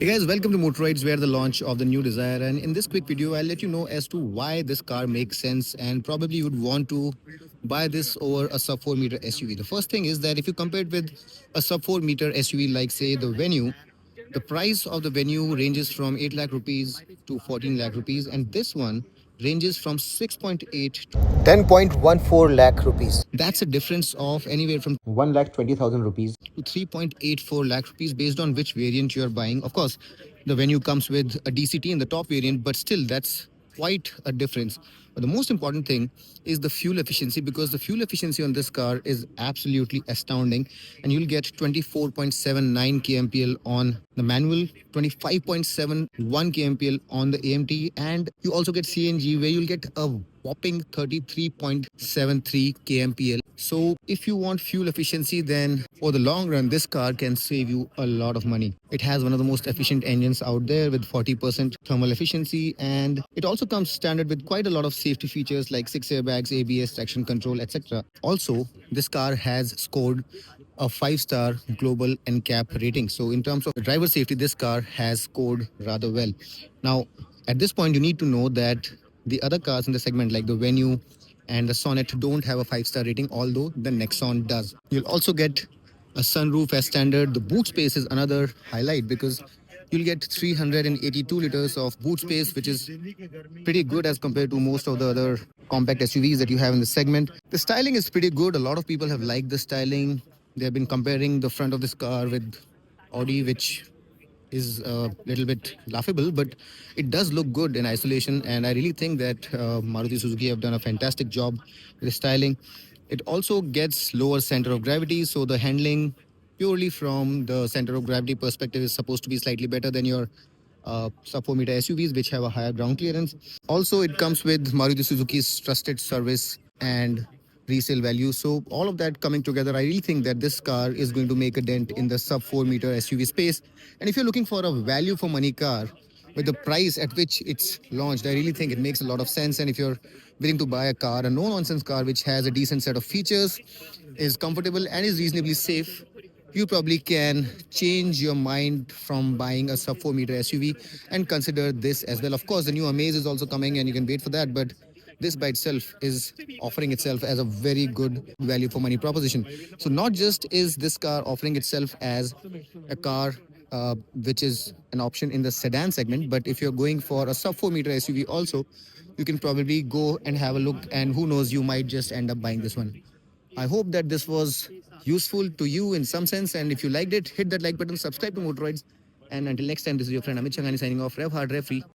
Hey guys, welcome to Motorides, where the launch of the new Dzire. And in this quick video, I'll let you know as to why this car makes sense and probably you would want to buy this over a sub 4 meter SUV. The first thing is that if you compare it with a sub 4 meter SUV like say the Venue, the price of the Venue ranges from 8 lakh rupees to 14 lakh rupees, and this one ranges from 6.8 to 10.14 lakh rupees. That's a difference of anywhere from 1 lakh 20,000 rupees to 3.84 lakh rupees based on which variant you're buying. Of course, the Venue comes with a DCT in the top variant, but still that's quite a difference. But the most important thing is the fuel efficiency, because the fuel efficiency on this car is absolutely astounding, and you'll get 24.79 kmpl on the manual, 25.71 kmpl on the AMT, and you also get CNG where you'll get a whopping 33.73 kmpl. So if you want fuel efficiency, then for the long run this car can save you a lot of money. It has one of the most efficient engines out there with 40% thermal efficiency, and it also comes standard with quite a lot of safety features like 6 airbags, ABS, traction control, etc. Also, this car has scored a 5-star global Gncap rating. So in terms of driver safety, this car has scored rather well. Now, at this point, you need to know that the other cars in the segment like the Venue and the Sonet don't have a 5-star rating, although the Nexon does. You'll also get a sunroof as standard. The boot space is another highlight because you'll get 382 liters of boot space, which is pretty good as compared to most of the other compact SUVs that you have in the segment. The styling is pretty good. A lot of people have liked the styling. They have been comparing the front of this car with Audi, which is a little bit laughable, but it does look good in isolation. And I really think that Maruti Suzuki have done a fantastic job with the styling. It also gets lower center of gravity, so the handling purely from the center of gravity perspective is supposed to be slightly better than your sub 4 meter SUVs, which have a higher ground clearance. Also, it comes with Maruti Suzuki's trusted service and resale value. So all of that coming together, I really think that this car is going to make a dent in the sub 4 meter SUV space. And if you're looking for a value for money car with the price at which it's launched, I really think it makes a lot of sense. And if you're willing to buy a car, a no-nonsense car which has a decent set of features, is comfortable and is reasonably safe, you probably can change your mind from buying a sub 4 meter SUV and consider this as well. Of course, the new Amaze is also coming and you can wait for that, but this by itself is offering itself as a very good value for money proposition. So not just is this car offering itself as a car which is an option in the sedan segment, but if you're going for a sub 4 meter SUV also, you can probably go and have a look, and who knows, you might just end up buying this one. I hope that this was useful to you in some sense, and if you liked it, hit that like button, subscribe to Motorides, and until next time, this is your friend Amit Changani signing off. Rev hard, rev free.